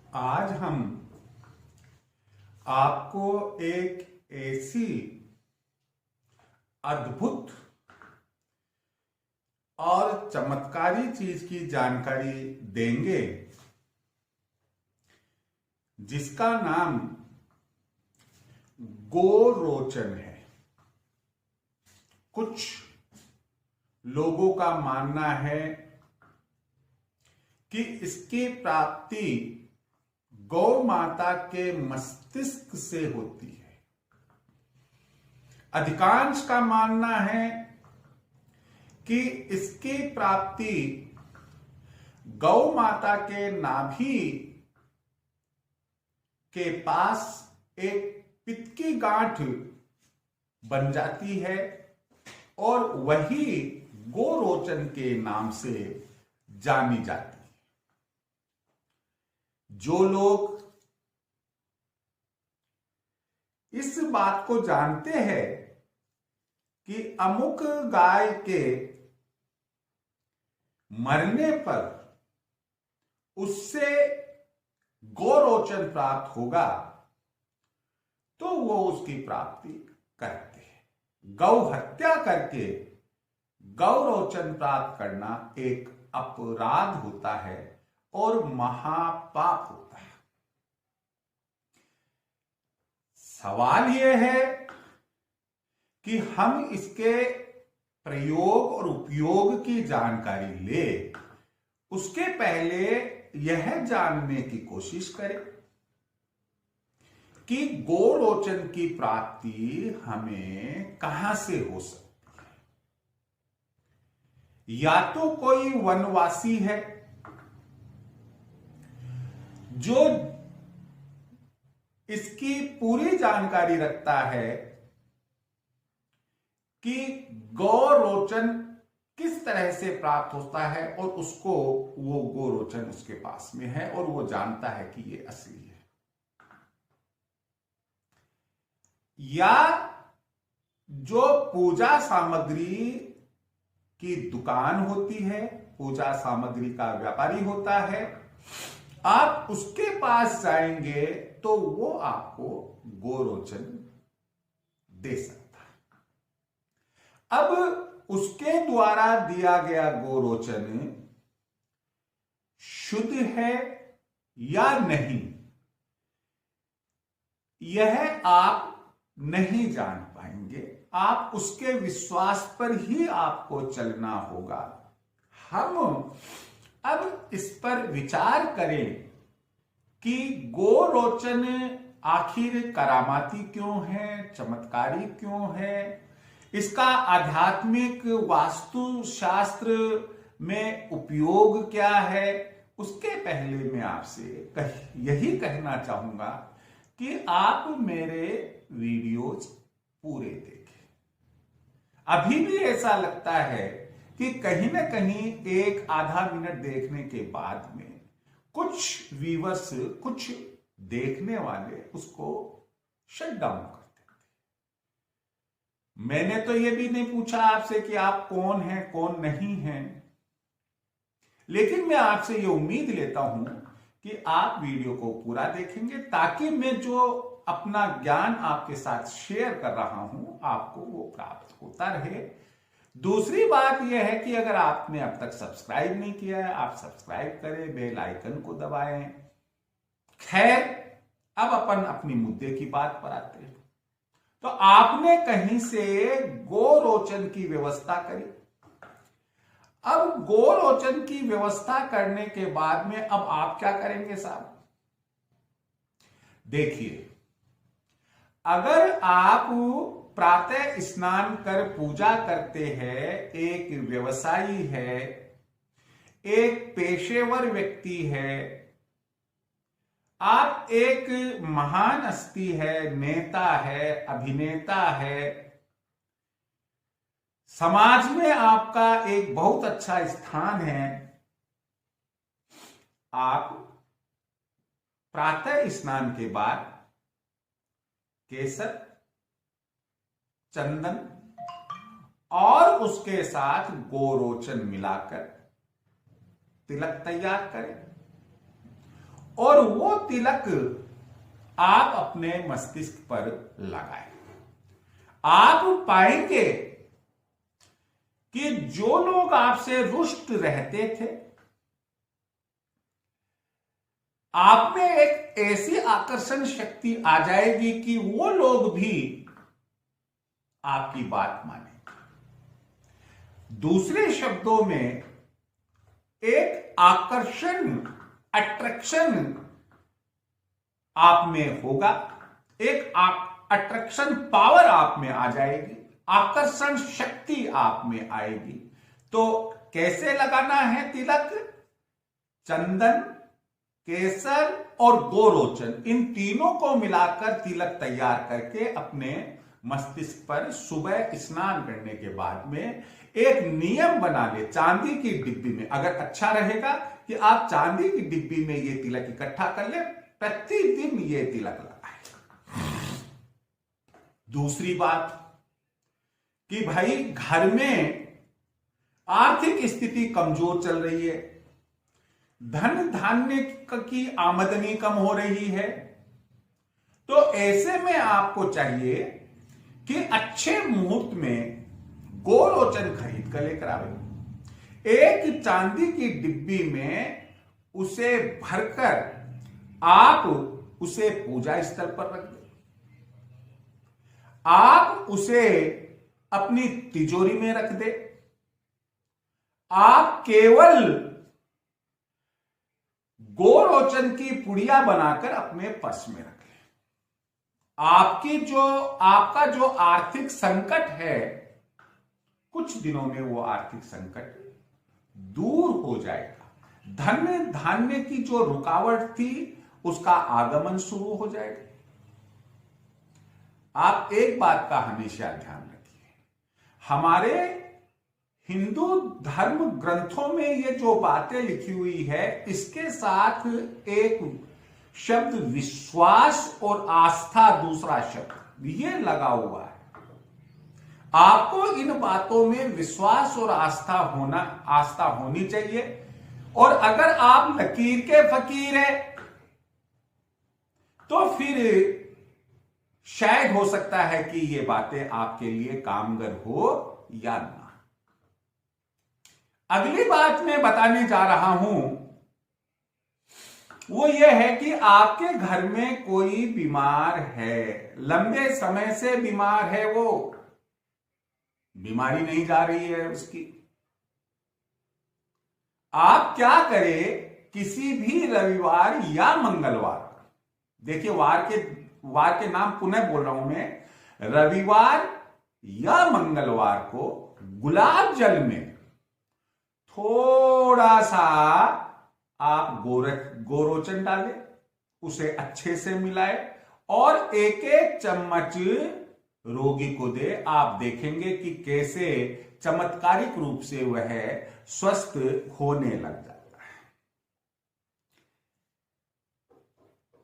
आज हम आपको एक ऐसी अद्भुत और चमत्कारी चीज की जानकारी देंगे जिसका नाम गोरोचन है। कुछ लोगों का मानना है कि इसकी प्राप्ति गौ माता के मस्तिष्क से होती है। अधिकांश का मानना है कि इसकी प्राप्ति गौ माता के नाभि के पास एक पित्त की गांठ बन जाती है और वही गोरोचन के नाम से जानी जाती है। जो लोग इस बात को जानते हैं कि अमुक गाय के मरने पर उससे गोरोचन प्राप्त होगा तो वो उसकी प्राप्ति करते हैं। गौ हत्या करके गौरोचन प्राप्त करना एक अपराध होता है और महापाप होता है। सवाल यह है कि हम इसके प्रयोग और उपयोग की जानकारी ले, उसके पहले यह जानने की कोशिश करें कि गोरोचन की प्राप्ति हमें कहां से हो सकती है। या तो कोई वनवासी है जो इसकी पूरी जानकारी रखता है कि गोरोचन किस तरह से प्राप्त होता है और उसको वो गोरोचन उसके पास में है और वो जानता है कि ये असली है। या जो पूजा सामग्री की दुकान होती है, पूजा सामग्री का व्यापारी होता है, आप उसके पास जाएंगे तो वो आपको गोरोचन दे सकता है। अब उसके द्वारा दिया गया गोरोचन शुद्ध है या नहीं, यह आप नहीं जान पाएंगे। आप उसके विश्वास पर ही आपको चलना होगा। हम अब इस पर विचार करें कि गोरोचन आखिर करामाती क्यों है, चमत्कारी क्यों है, इसका आध्यात्मिक वास्तुशास्त्र में उपयोग क्या है। उसके पहले मैं आपसे यही कहना चाहूंगा कि आप मेरे वीडियोज पूरे देखें। अभी भी ऐसा लगता है कि कहीं ना कहीं एक आधा मिनट देखने के बाद में कुछ व्यूअर्स, कुछ देखने वाले उसको शट डाउन कर देते। मैंने तो ये भी नहीं पूछा आपसे कि आप कौन हैं, कौन नहीं हैं, लेकिन मैं आपसे ये उम्मीद लेता हूं कि आप वीडियो को पूरा देखेंगे ताकि मैं जो अपना ज्ञान आपके साथ शेयर कर रहा हूं आपको वो प्राप्त होता रहे। दूसरी बात यह है कि अगर आपने अब तक सब्सक्राइब नहीं किया है, आप सब्सक्राइब करें, बेल आइकन को दबाएं। खैर, अब अपन अपनी मुद्दे की बात पर आते हैं। तो आपने कहीं से गोरोचन की व्यवस्था करी। अब गोरोचन की व्यवस्था करने के बाद में अब आप क्या करेंगे साहब? देखिए, अगर आप प्रातः स्नान कर पूजा करते हैं, एक व्यवसायी है, एक पेशेवर व्यक्ति है, आप एक महान हस्ती है, नेता है, अभिनेता है, समाज में आपका एक बहुत अच्छा स्थान है, आप प्रातः स्नान के बाद केसर, चंदन और उसके साथ गोरोचन मिलाकर तिलक तैयार करें और वो तिलक आप अपने मस्तिष्क पर लगाएं। आप पाएंगे कि जो लोग आपसे रुष्ट रहते थे, आप में एक ऐसी आकर्षण शक्ति आ जाएगी कि वो लोग भी आपकी बात मानेंगे। दूसरे शब्दों में एक आकर्षण, अट्रैक्शन आप में होगा, एक अट्रैक्शन पावर आप में आ जाएगी, आकर्षण शक्ति आप में आएगी। तो कैसे लगाना है तिलक? चंदन, केसर और गोरोचन, इन तीनों को मिलाकर तिलक तैयार करके अपने मस्तिष्क पर सुबह स्नान करने के बाद में एक नियम बना ले। चांदी की डिब्बी में, अगर अच्छा रहेगा कि आप चांदी की डिब्बी में ये तिलक इकट्ठा कर ले, प्रतिदिन ये तिलक लगाए। दूसरी बात कि भाई घर में आर्थिक स्थिति कमजोर चल रही है, धन धान्य की आमदनी कम हो रही है, तो ऐसे में आपको चाहिए कि अच्छे मुहूर्त में गोरोचन खरीद कर लेकर आवे। एक चांदी की डिब्बी में उसे भरकर आप उसे पूजा स्थल पर रख दें। आप उसे अपनी तिजोरी में रख दे। आप केवल गोरोचन की पुड़िया बनाकर अपने पर्स में रखें। आपका जो आर्थिक संकट है, कुछ दिनों में वो आर्थिक संकट दूर हो जाएगा। धन धान्य की जो रुकावट थी, उसका आगमन शुरू हो जाएगा। आप एक बात का हमेशा ध्यान रखिए, हमारे हिंदू धर्म ग्रंथों में ये जो बातें लिखी हुई है, इसके साथ एक शब्द विश्वास और आस्था, दूसरा शब्द ये लगा हुआ है। आपको इन बातों में विश्वास और आस्था होनी चाहिए। और अगर आप लकीर के फकीर हैं, तो फिर शायद हो सकता है कि ये बातें आपके लिए कामगर हो या ना। अगली बात मैं बताने जा रहा हूं, वो ये है कि आपके घर में कोई बीमार है, लंबे समय से बीमार है, वो बीमारी नहीं जा रही है उसकी। आप क्या करें, किसी भी रविवार या मंगलवार, देखिए वार के नाम पुनः बोल रहा हूं मैं, रविवार या मंगलवार को गुलाब जल में थोड़ा सा आप गोरोचन डालें, उसे अच्छे से मिलाए और एक एक चम्मच रोगी को दे। आप देखेंगे कि कैसे चमत्कारिक रूप से वह स्वस्थ होने लग जाता है।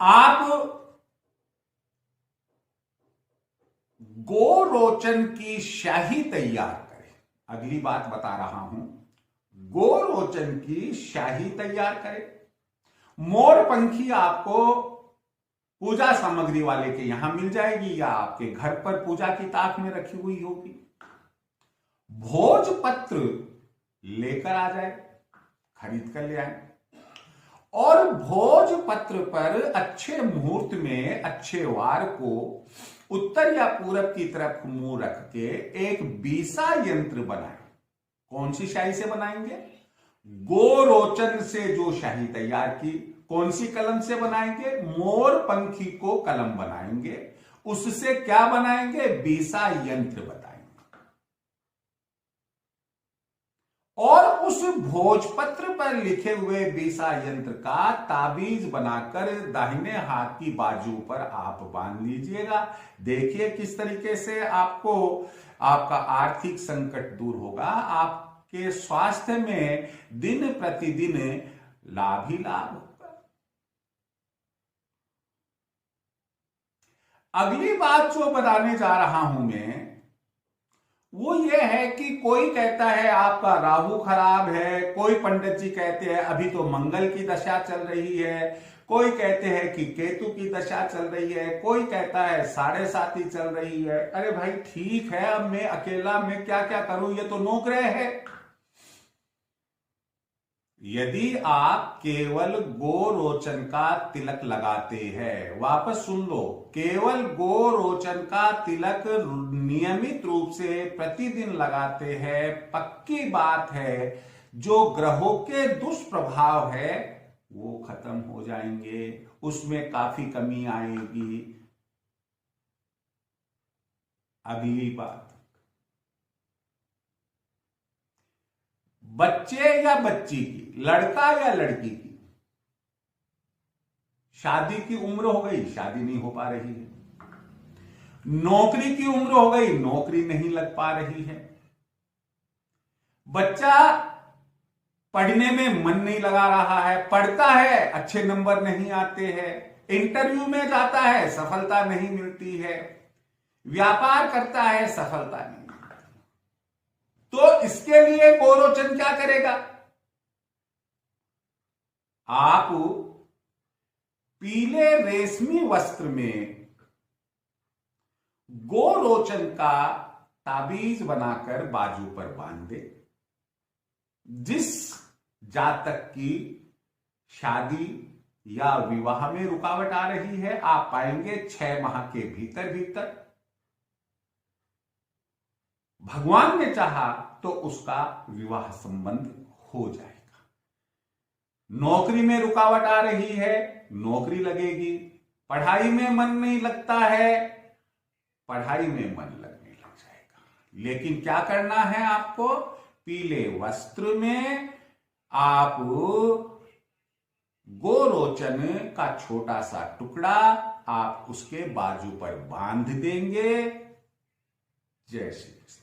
आप गोरोचन की शाही तैयार करें। अगली बात बता रहा हूं, गोरोचन की शाही तैयार करें। मोरपंखी आपको पूजा सामग्री वाले के यहां मिल जाएगी या आपके घर पर पूजा की ताक में रखी हुई होगी। भोजपत्र लेकर आ जाए, खरीद कर ले आए, और भोजपत्र पर अच्छे मुहूर्त में, अच्छे वार को उत्तर या पूरब की तरफ मुंह रख के एक बीसा यंत्र बनाए। कौन सी शाही से बनाएंगे? गोरोचन से जो शाही तैयार की। कौन सी कलम से बनाएंगे? मोर पंखी को कलम बनाएंगे। उससे क्या बनाएंगे? बीसा यंत्र बताएंगे। और उस भोजपत्र पर लिखे हुए बीसा यंत्र का ताबीज बनाकर दाहिने हाथ की बाजू पर आप बांध लीजिएगा। देखिए किस तरीके से आपको आपका आर्थिक संकट दूर होगा। आपके स्वास्थ्य में दिन प्रतिदिन लाभ ही लाभ होगा। अगली बात जो बताने जा रहा हूं मैं, वो ये है कि कोई कहता है आपका राहु खराब है, कोई पंडित जी कहते हैं अभी तो मंगल की दशा चल रही है, कोई कहते हैं कि केतु की दशा चल रही है, कोई कहता है 7.5 चल रही है। अरे भाई ठीक है, अब मैं अकेला मैं क्या क्या करूं, ये तो नौग्रह है। यदि आप केवल गोरोचन का तिलक लगाते हैं, वापस सुन लो, केवल गोरोचन का तिलक नियमित रूप से प्रतिदिन लगाते हैं, पक्की बात है जो ग्रहों के दुष्प्रभाव है वो खत्म हो जाएंगे, उसमें काफी कमी आएगी। अगली बात, बच्चे या बच्ची की, लड़का या लड़की की शादी की उम्र हो गई, शादी नहीं हो पा रही है, नौकरी की उम्र हो गई, नौकरी नहीं लग पा रही है, बच्चा पढ़ने में मन नहीं लगा रहा है, पढ़ता है अच्छे नंबर नहीं आते हैं, इंटरव्यू में जाता है सफलता नहीं मिलती है, व्यापार करता है सफलता नहीं मिलती, तो इसके लिए गोरोचन क्या करेगा? आप पीले रेशमी वस्त्र में गोरोचन का ताबीज बनाकर बाजू पर बांध दे। जिस जातक की शादी या विवाह में रुकावट आ रही है, आप पाएंगे 6 माह के भीतर भीतर भगवान ने चाहा तो उसका विवाह संबंध हो जाएगा। नौकरी में रुकावट आ रही है, नौकरी लगेगी। पढ़ाई में मन नहीं लगता है, पढ़ाई में मन लगने लग जाएगा। लेकिन क्या करना है आपको? पीले वस्त्र में आप गोरोचन का छोटा सा टुकड़ा आप उसके बाजू पर बांध देंगे। जय श्री कृष्ण।